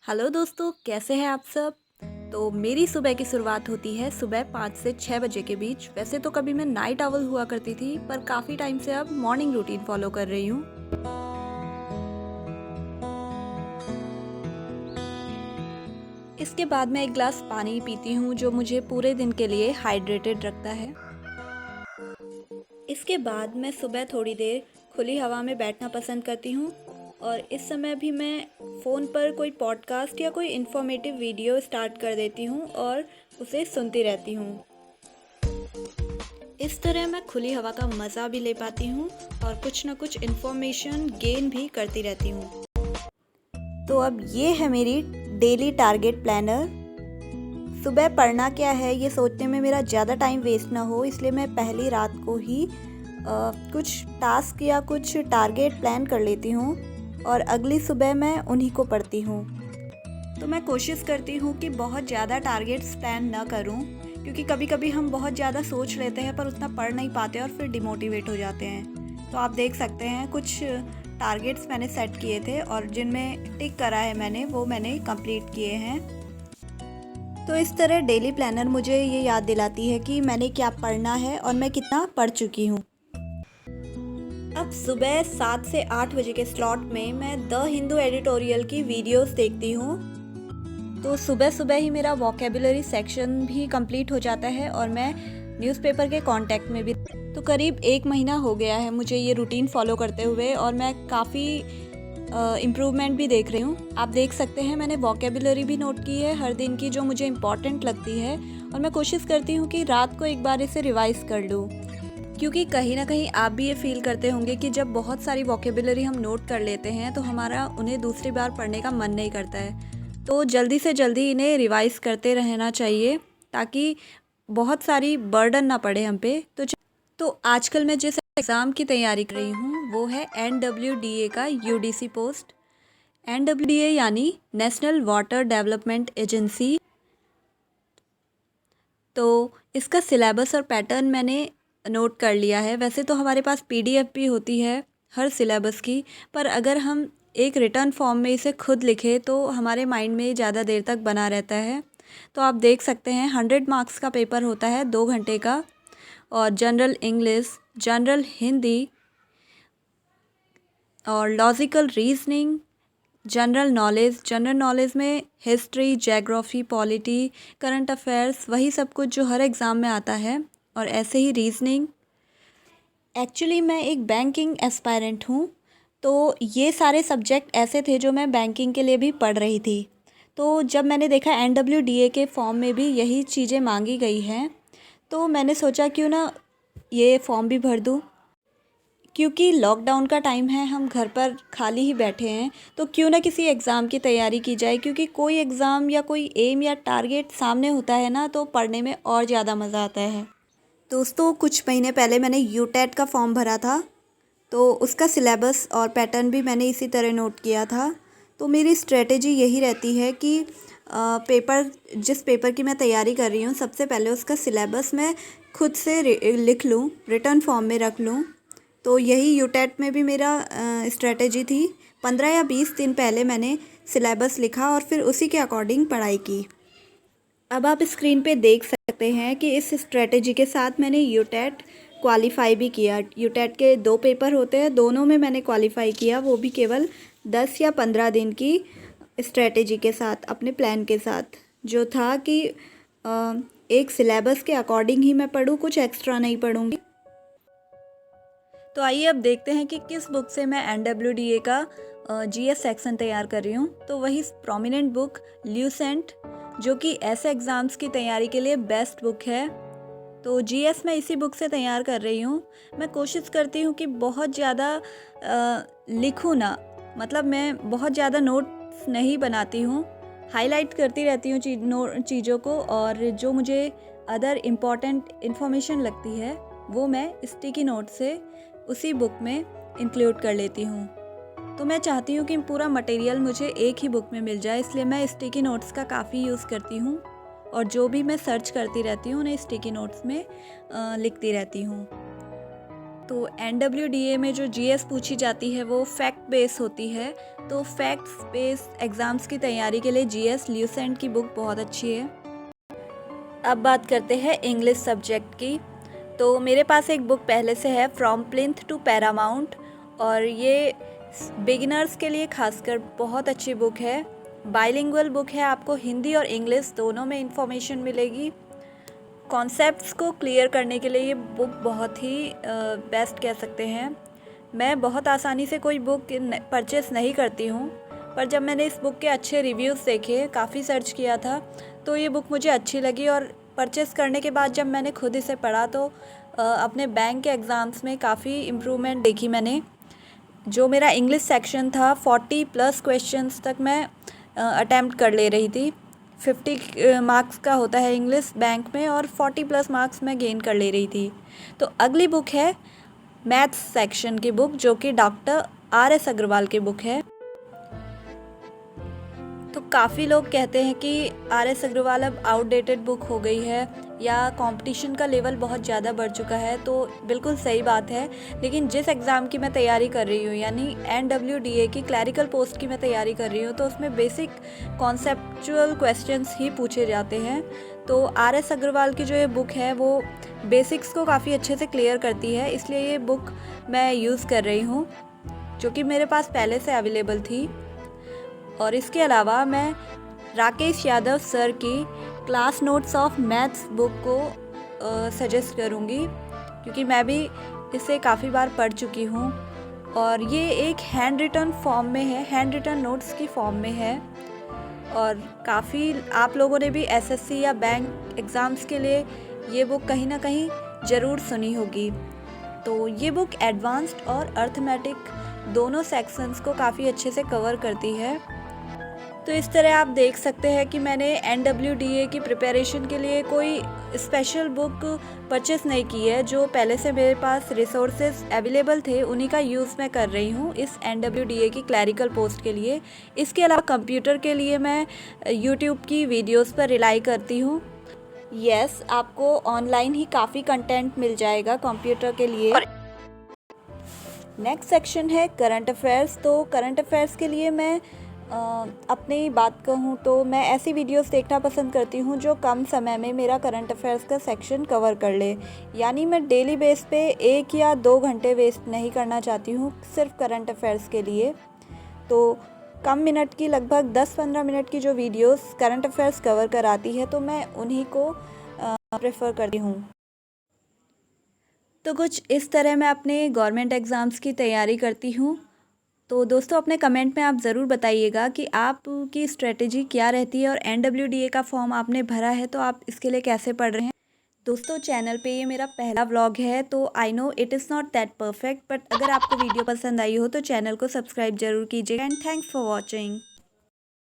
Hello दोस्तों, कैसे हैं आप सब। तो मेरी सुबह की शुरुआत होती है सुबह 5 से 6 बजे के बीच। वैसे तो कभी मैं नाइट आउल हुआ करती थी, पर काफ़ी टाइम से अब मॉर्निंग रूटीन फॉलो कर रही हूँ। इसके बाद मैं एक ग्लास पानी पीती हूँ, जो मुझे पूरे दिन के लिए हाइड्रेटेड रखता है। इसके बाद मैं सुबह थोड़ी देर खुली हवा में बैठना पसंद करती हूँ, और इस समय भी मैं फ़ोन पर कोई पॉडकास्ट या कोई इन्फॉर्मेटिव वीडियो स्टार्ट कर देती हूँ और उसे सुनती रहती हूँ। इस तरह मैं खुली हवा का मज़ा भी ले पाती हूँ और कुछ ना कुछ इन्फॉर्मेशन गेन भी करती रहती हूँ। तो अब ये है मेरी डेली टारगेट प्लानर। सुबह पढ़ना क्या है ये सोचने में मेरा ज़्यादा टाइम वेस्ट ना हो, इसलिए मैं पहली रात को ही कुछ टास्क या कुछ टारगेट प्लान कर लेती हूँ और अगली सुबह मैं उन्हीं को पढ़ती हूँ। तो मैं कोशिश करती हूँ कि बहुत ज़्यादा टारगेट्स प्लान ना करूँ, क्योंकि कभी कभी हम बहुत ज़्यादा सोच लेते हैं पर उतना पढ़ नहीं पाते और फिर डिमोटिवेट हो जाते हैं। तो आप देख सकते हैं कुछ टारगेट्स मैंने सेट किए थे और जिनमें टिक करा है वो मैंने कंप्लीट किए हैं। तो इस तरह डेली प्लानर मुझे ये याद दिलाती है कि मैंने क्या पढ़ना है और मैं कितना पढ़ चुकी हूँ। अब सुबह 7 से 8 बजे के स्लॉट में मैं द हिंदू एडिटोरियल की वीडियोस देखती हूँ। तो सुबह सुबह ही मेरा वोकेबुलरी सेक्शन भी कंप्लीट हो जाता है और मैं न्यूज़पेपर के कांटेक्ट में भी। तो करीब 1 महीना हो गया है मुझे ये रूटीन फॉलो करते हुए और मैं काफ़ी इम्प्रूवमेंट भी देख रही हूँ। आप देख सकते हैं मैंने वोकेबुलरी भी नोट की है हर दिन की, जो मुझे इम्पॉर्टेंट लगती है, और मैं कोशिश करती हूँ कि रात को एक बार इसे रिवाइज़ कर लूँ, क्योंकि कहीं ना कहीं आप भी ये फील करते होंगे कि जब बहुत सारी वोकेबुलरी हम नोट कर लेते हैं तो हमारा उन्हें दूसरी बार पढ़ने का मन नहीं करता है। तो जल्दी से जल्दी इन्हें रिवाइज़ करते रहना चाहिए ताकि बहुत सारी बर्डन ना पड़े हम पे। तो आजकल मैं जिस एग्ज़ाम की तैयारी कर रही हूँ वो है NWDA का UDC पोस्ट। NWDA यानी नेशनल वाटर डेवलपमेंट एजेंसी। तो इसका सिलेबस और पैटर्न मैंने नोट कर लिया है। वैसे तो हमारे पास PDF भी होती है हर सिलेबस की, पर अगर हम एक रिटर्न फॉर्म में इसे खुद लिखें तो हमारे माइंड में ज़्यादा देर तक बना रहता है। तो आप देख सकते हैं 100 मार्क्स का पेपर होता है 2 घंटे का, और जनरल इंग्लिश, जनरल हिंदी और लॉजिकल रीजनिंग, जनरल नॉलेज में history, geography, polity, current affairs, वही सब कुछ जो हर एग्ज़ाम में आता है, और ऐसे ही रीजनिंग। एक्चुअली मैं एक बैंकिंग एस्पायरेंट हूँ, तो ये सारे सब्जेक्ट ऐसे थे जो मैं बैंकिंग के लिए भी पढ़ रही थी। तो जब मैंने देखा NWDA के फॉर्म में भी यही चीज़ें मांगी गई हैं, तो मैंने सोचा क्यों ना ये फॉर्म भी भर दूँ। क्योंकि लॉकडाउन का टाइम है, हम घर पर खाली ही बैठे हैं, तो क्यों ना किसी एग्ज़ाम की तैयारी की जाए, क्योंकि कोई एग्ज़ाम या कोई एम या टारगेट सामने होता है ना, तो पढ़ने में और ज़्यादा मज़ा आता है। दोस्तों, कुछ महीने पहले मैंने यूटेट का फॉर्म भरा था, तो उसका सिलेबस और पैटर्न भी मैंने इसी तरह नोट किया था। तो मेरी स्ट्रेटेजी यही रहती है कि जिस पेपर की मैं तैयारी कर रही हूँ, सबसे पहले उसका सिलेबस मैं खुद से लिख लूँ, रिटर्न फॉर्म में रख लूँ। तो यही यूटेट में भी मेरा स्ट्रेटेजी थी। 15 या 20 दिन पहले मैंने सिलेबस लिखा और फिर उसी के अकॉर्डिंग पढ़ाई की। अब आप स्क्रीन पे देख सकते हैं कि इस स्ट्रेटेजी के साथ मैंने यूटेट क्वालिफाई भी किया। यूटेट के 2 पेपर होते हैं, दोनों में मैंने क्वालिफाई किया, वो भी केवल 10 या 15 दिन की स्ट्रेटेजी के साथ, अपने प्लान के साथ, जो था कि एक सिलेबस के अकॉर्डिंग ही मैं पढ़ूँ, कुछ एक्स्ट्रा नहीं पढ़ूँगी। तो आइए अब देखते हैं कि किस बुक से मैं NWDA का GS सेक्शन तैयार कर रही हूँ। तो वही प्रोमिनेंट बुक ल्यूसेंट, जो कि ऐसे एग्ज़ाम्स की तैयारी के लिए बेस्ट बुक है। तो GS मैं इसी बुक से तैयार कर रही हूँ। मैं कोशिश करती हूँ कि बहुत ज़्यादा लिखूँ ना, मतलब मैं बहुत ज़्यादा नोट्स नहीं बनाती हूँ, हाईलाइट करती रहती हूँ चीज़ों को, और जो मुझे अदर इम्पॉर्टेंट इन्फॉर्मेशन लगती है वो मैं स्टिकी नोट से उसी बुक में इंक्लूड कर लेती हूँ। तो मैं चाहती हूँ कि पूरा मटेरियल मुझे एक ही बुक में मिल जाए, इसलिए मैं स्टिकी नोट्स का काफ़ी यूज़ करती हूँ, और जो भी मैं सर्च करती रहती हूँ उन्हें स्टिकी नोट्स में लिखती रहती हूँ। तो NWDA में जो जीएस पूछी जाती है वो फैक्ट बेस होती है। तो फैक्ट्स बेस एग्ज़ाम्स की तैयारी के लिए जीएस ल्यूसेंट की बुक बहुत अच्छी है। अब बात करते हैं इंग्लिश सब्जेक्ट की। तो मेरे पास एक बुक पहले से है, फ्रॉम प्लिंथ टू पैरामाउंट, और ये बिगिनर्स के लिए खासकर बहुत अच्छी बुक है। बाइलिंगुअल बुक है, आपको हिंदी और इंग्लिश दोनों में इंफॉर्मेशन मिलेगी। कॉन्सेप्ट्स को क्लियर करने के लिए ये बुक बहुत ही बेस्ट कह सकते हैं। मैं बहुत आसानी से कोई बुक परचेस नहीं करती हूँ, पर जब मैंने इस बुक के अच्छे रिव्यूज़ देखे, काफ़ी सर्च किया था, तो ये बुक मुझे अच्छी लगी। और परचेस करने के बाद जब मैंने खुद इसे पढ़ा तो अपने बैंक के एग्ज़ाम्स में काफ़ी इम्प्रूवमेंट देखी मैंने। जो मेरा इंग्लिश सेक्शन था 40+ क्वेश्चंस तक मैं अटैम्प्ट कर ले रही थी। 50 मार्क्स का होता है इंग्लिश बैंक में, और 40+ मार्क्स मैं गेन कर ले रही थी। तो अगली बुक है मैथ्स सेक्शन की बुक, जो कि डॉक्टर RS अग्रवाल की बुक है। तो काफ़ी लोग कहते हैं कि RS अग्रवाल अब आउटडेटेड बुक हो गई है, या कंपटीशन का लेवल बहुत ज़्यादा बढ़ चुका है। तो बिल्कुल सही बात है, लेकिन जिस एग्ज़ाम की मैं तैयारी कर रही हूँ, यानी NWDA की क्लैरिकल पोस्ट की मैं तैयारी कर रही हूँ, तो उसमें बेसिक कॉन्सेप्चुअल क्वेश्चंस ही पूछे जाते हैं। तो RS अग्रवाल की जो ये बुक है वो बेसिक्स को काफ़ी अच्छे से क्लियर करती है, इसलिए ये बुक मैं यूज़ कर रही हूँ, जो कि मेरे पास पहले से अवेलेबल थी। और इसके अलावा मैं राकेश यादव सर की class notes of maths book को सजेस्ट करूँगी, क्योंकि मैं भी इसे काफ़ी बार पढ़ चुकी हूँ, और ये एक हैंड रिटन फॉर्म में है, हैंड रिटन नोट्स की फॉर्म में है। और काफ़ी आप लोगों ने भी SSC या बैंक एग्ज़ाम्स के लिए ये बुक कहीं ना कहीं ज़रूर सुनी होगी। तो ये बुक एडवांस्ड और अर्थमेटिक दोनों सेक्शंस को काफ़ी अच्छे से कवर करती है। तो इस तरह आप देख सकते हैं कि मैंने NWDA की प्रिपरेशन के लिए कोई स्पेशल बुक परचेस नहीं की है। जो पहले से मेरे पास रिसोर्सेज अवेलेबल थे उन्हीं का यूज़ मैं कर रही हूँ इस NWDA की क्लैरिकल पोस्ट के लिए। इसके अलावा कंप्यूटर के लिए मैं यूट्यूब की वीडियोस पर रिलाई करती हूँ। यस, आपको ऑनलाइन ही काफ़ी कंटेंट मिल जाएगा कंप्यूटर के लिए। नेक्स्ट सेक्शन है करंट अफेयर्स। तो करंट अफेयर्स के लिए मैं अपनी बात कहूँ तो मैं ऐसी वीडियोस देखना पसंद करती हूँ जो कम समय में मेरा करंट अफेयर्स का सेक्शन कवर कर ले। यानी मैं डेली बेस पे 1 या 2 घंटे वेस्ट नहीं करना चाहती हूँ सिर्फ करंट अफेयर्स के लिए। तो कम मिनट की, लगभग 10-15 मिनट की जो वीडियोस करंट अफेयर्स कवर कराती है, तो मैं उन्हीं को प्रेफर करती हूँ। तो कुछ इस तरह मैं अपने गवर्नमेंट एग्ज़ाम्स की तैयारी करती हूँ। तो दोस्तों, अपने कमेंट में आप ज़रूर बताइएगा कि आपकी स्ट्रेटजी क्या रहती है, और NWDA का फॉर्म आपने भरा है तो आप इसके लिए कैसे पढ़ रहे हैं। दोस्तों, चैनल पे ये मेरा पहला व्लॉग है, तो I know it is not that perfect, but अगर आपको वीडियो पसंद आई हो तो चैनल को सब्सक्राइब ज़रूर कीजिएगा। And thanks for watching.